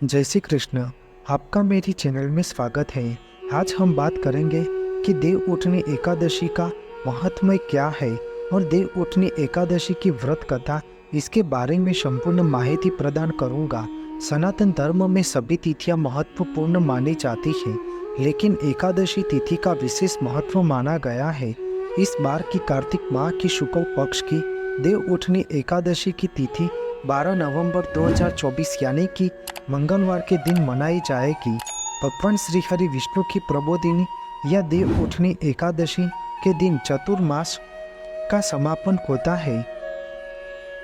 जय श्री कृष्ण। आपका मेरी चैनल में स्वागत है। आज हम बात करेंगे कि देव उठनी एकादशी का महत्व क्या है और देव उठनी एकादशी की व्रत कथा, इसके बारे में संपूर्ण माहिती प्रदान करूंगा। सनातन धर्म में सभी तिथियां महत्वपूर्ण मानी जाती है, लेकिन एकादशी तिथि का विशेष महत्व माना गया है। इस बार की कार्तिक माह की शुक्ल पक्ष की देव उठनी एकादशी की तिथि 12 नवंबर 2024 यानी कि मंगलवार के दिन मनाई जाएगी। भगवान श्री हरि विष्णु की प्रबोधिनी या देव उठनी एकादशी के दिन चतुर्मास का समापन होता है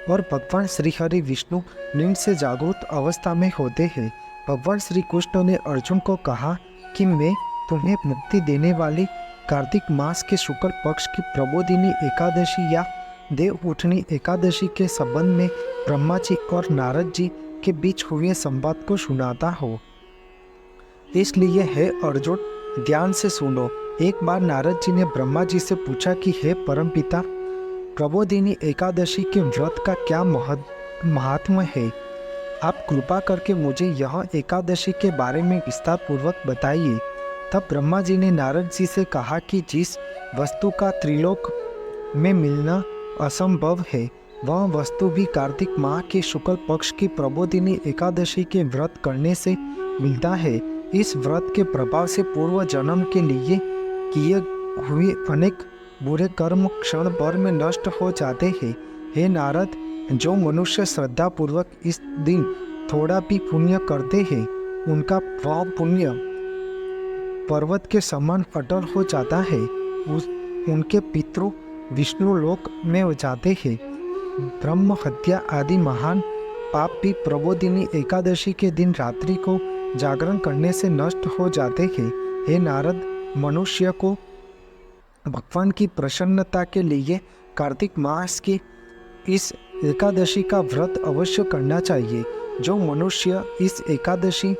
और भगवान श्री हरि विष्णु नींद से जागृत अवस्था में होते हैं। भगवान श्री कृष्ण ने अर्जुन को कहा कि मैं तुम्हें मुक्ति देने वाली कार्तिक मास के शुक्ल पक्ष की प्रबोधिनी एकादशी या देव उठनी एकादशी के संबंध में ब्रह्मा जी और नारद जी के बीच हुए संवाद को सुनाता हो। इसलिए हे अर्जुन, ध्यान से सुनो। एक बार नारद जी ने ब्रह्मा जी से पूछा कि हे परमपिता, प्रबोधिनी एकादशी के व्रत का क्या महात्म्य है? आप कृपा करके मुझे यह एकादशी के बारे में विस्तार पूर्वक बताइए। तब ब्रह्मा जी ने नारद जी से कहा कि जिस वस्तु का त्रिलोक में मिलना असंभव है, वह वस्तु भी कार्तिक माह के शुक्ल पक्ष की प्रबोधिनी एकादशी के व्रत करने से मिलता है। इस व्रत के प्रभाव से पूर्व जन्म के लिए किए हुए अनेक बुरे कर्म क्षण भर में नष्ट हो जाते हैं। हे नारद, जो मनुष्य श्रद्धा पूर्वक इस दिन थोड़ा भी पुण्य करते हैं, उनका वह पुण्य पर्वत के समान अटल हो जाता है। उनके पितृ विष्णु लोक में जाते हैं। ब्रह्म हत्या आदि महान पाप भी प्रबोधिनी एकादशी के दिन रात्रि को जागरण करने से नष्ट हो जाते हैं। हे नारद, मनुष्य को भगवान की प्रसन्नता के लिए कार्तिक मास की इस एकादशी का व्रत अवश्य करना चाहिए। जो मनुष्य इस एकादशी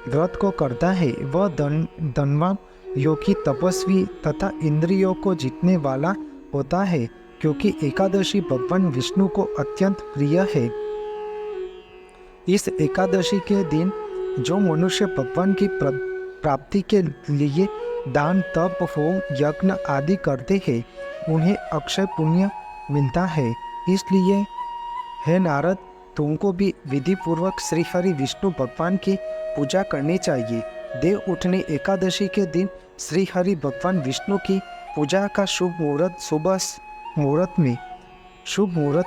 व्रत को करता है, वह धनवान, योगी, तपस्वी तथा इंद्रियों को जीतने वाला होता है, क्योंकि एकादशी भगवान विष्णु को अत्यंत प्रिय है। इस एकादशी के दिन जो मनुष्य भगवान की प्राप्ति के लिए दान, तप, होम, यज्ञ आदि करते हैं, उन्हें अक्षय पुण्य मिलता है। इसलिए हे नारद, तुमको भी विधि पूर्वक श्री हरि विष्णु भगवान की पूजा करनी चाहिए। देव उठनी एकादशी के दिन श्री हरि भगवान विष्णु की पूजा का शुभ मुहूर्त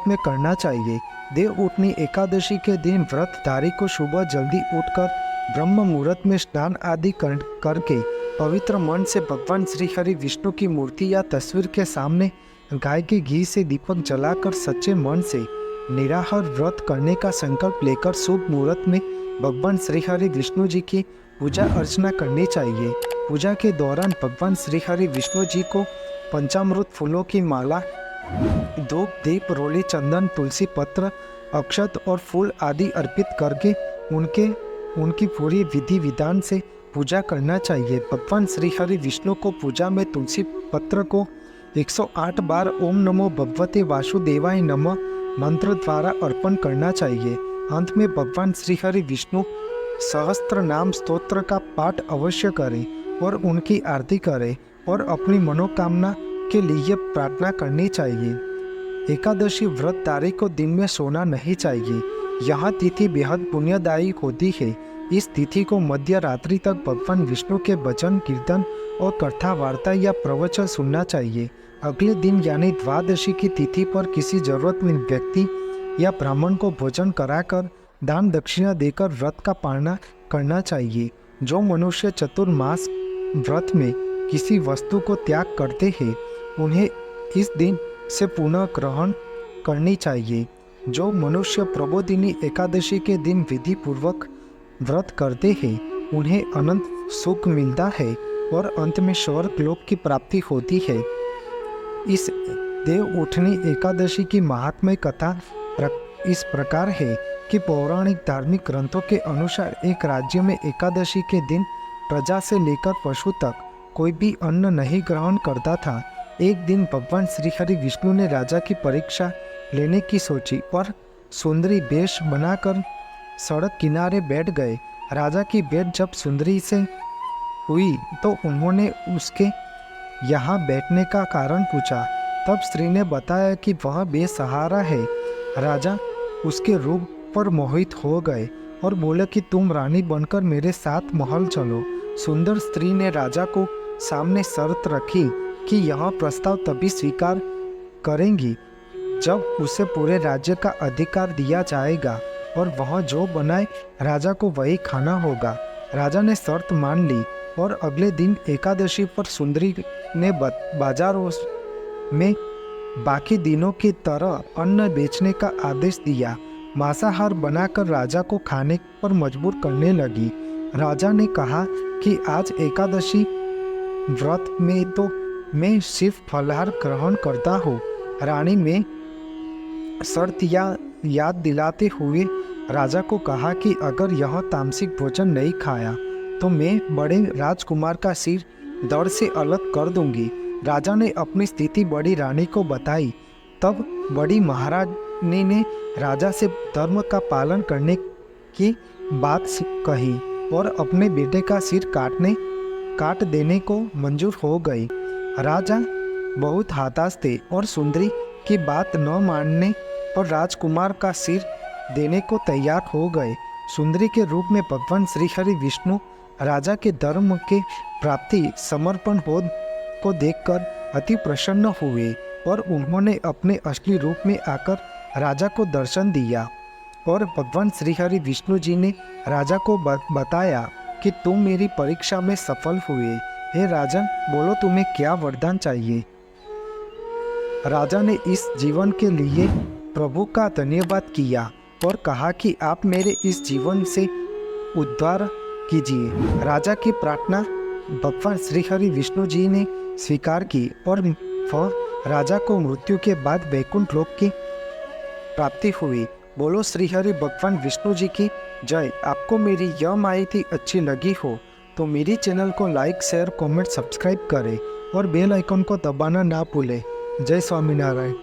में करना चाहिए। देव उठनी एकादशी के दिन व्रतधारी को सुबह जल्दी उठकर ब्रह्म मुहूर्त में स्नान आदि करके पवित्र मन से भगवान श्री हरि विष्णु की मूर्ति या तस्वीर के सामने गाय के घी से दीपक जलाकर सच्चे मन से निराहार व्रत करने का संकल्प लेकर शुभ मुहूर्त में भगवान श्री हरि विष्णु जी की पूजा अर्चना करनी चाहिए। पूजा के दौरान भगवान श्री हरि विष्णु जी को पंचामृत फूलों की माला, धूप, दीप, रोली, चंदन, तुलसी पत्र, अक्षत और फूल आदि अर्पित करके उनकी पूरी विधि विधान से पूजा करना चाहिए। भगवान श्री हरि विष्णु को पूजा में तुलसी पत्र को 108 बार ओम नमो भगवते वासुदेवाय नमः मंत्र द्वारा अर्पण करना चाहिए। अंत में भगवान श्री हरि विष्णु सहस्त्र नाम स्तोत्र का पाठ अवश्य करें और उनकी आरती करें और अपनी मनोकामना के लिए प्रार्थना करनी चाहिए। एकादशी व्रत तारीख को दिन में सोना नहीं चाहिए। यह तिथि बेहद पुण्यदायी होती है। इस तिथि को मध्य रात्रि तक भगवान विष्णु के भजन, कीर्तन और कथा वार्ता या प्रवचन सुनना चाहिए। अगले दिन यानी द्वादशी की तिथि पर किसी जरूरतमंद व्यक्ति या ब्राह्मण को भोजन कराकर दान दक्षिणा देकर व्रत का पालना करना चाहिए। जो मनुष्य चतुर्मास व्रत में किसी वस्तु को त्याग करते हैं, उन्हें इस दिन से पुनः ग्रहण करनी चाहिए। जो मनुष्य प्रबोधिनी एकादशी के दिन विधि पूर्वक व्रत करते हैं, उन्हें अनंत सुख मिलता है और अंत में स्वर्ग लोक की प्राप्ति होती है। इस देव उठनी एकादशी की महात्म्य कथा इस प्रकार है कि पौराणिक धार्मिक ग्रंथों के अनुसार एक राज्य में एकादशी के दिन प्रजा से लेकर पशु तक कोई भी अन्न नहीं ग्रहण करता था। एक दिन भगवान श्री हरि विष्णु ने राजा की परीक्षा लेने की सोची और सुंदरी वेश बनाकर सड़क किनारे बैठ गए। राजा की भेंट जब सुंदरी से हुई तो उन्होंने उसके यहाँ बैठने का कारण पूछा। तब स्त्री ने बताया कि वह बेसहारा है। राजा उसके रूप पर मोहित हो गए और बोले कि तुम रानी बनकर मेरे साथ महल चलो। सुंदर स्त्री ने राजा को सामने शर्त रखी कि यह प्रस्ताव तभी स्वीकार करेंगी जब उसे पूरे राज्य का अधिकार दिया जाएगा और वह जो बनाए राजा को वही खाना होगा। राजा ने शर्त मान ली और अगले दिन एकादशी पर सुंदरी ने बाजारों में बाकी दिनों की तरह अन्न बेचने का आदेश दिया। मांसाहार बनाकर राजा को खाने पर मजबूर करने लगी। राजा ने कहा कि आज एकादशी व्रत में तो मैं सिर्फ फलाहार ग्रहण करता हूँ। रानी में शर्त याद दिलाते हुए राजा को कहा कि अगर यह तामसिक भोजन नहीं खाया तो मैं बड़े राजकुमार का सिर धड़ से अलग कर दूंगी। राजा ने अपनी स्थिति बड़ी रानी को बताई। तब बड़ी महारानी ने राजा से धर्म का पालन करने की बात कही और अपने बेटे का सिर काट देने को मंजूर हो गई। राजा बहुत हताश थे और सुंदरी की बात न मानने पर राजकुमार का सिर देने को तैयार हो गए। सुंदरी के रूप में भगवान श्री हरि विष्णु राजा के धर्म के प्राप्ति समर्पण हो को देखकर अति प्रसन्न हुए और उन्होंने अपने असली रूप में आकर राजा को दर्शन दिया। और भगवान श्री हरि विष्णु जी ने राजा को बताया कि तुम मेरी परीक्षा में सफल हुए। हे राजन, बोलो तुम्हें क्या वरदान चाहिए। राजा ने इस जीवन के लिए प्रभु का धन्यवाद किया और कहा कि आप मेरे इस जीवन से उद्धार कीजिए। राजा की प्रार्थना भगवान श्री हरि विष्णु जी ने स्वीकार की और वह राजा को मृत्यु के बाद वैकुंठ लोक की प्राप्ति हुई। बोलो श्री हरि भगवान विष्णु जी की जय। आपको मेरी यह माहिती अच्छी लगी हो तो मेरी चैनल को लाइक, शेयर, कमेंट, सब्सक्राइब करें और बेल आइकन को दबाना ना भूलें। जय स्वामीनारायण।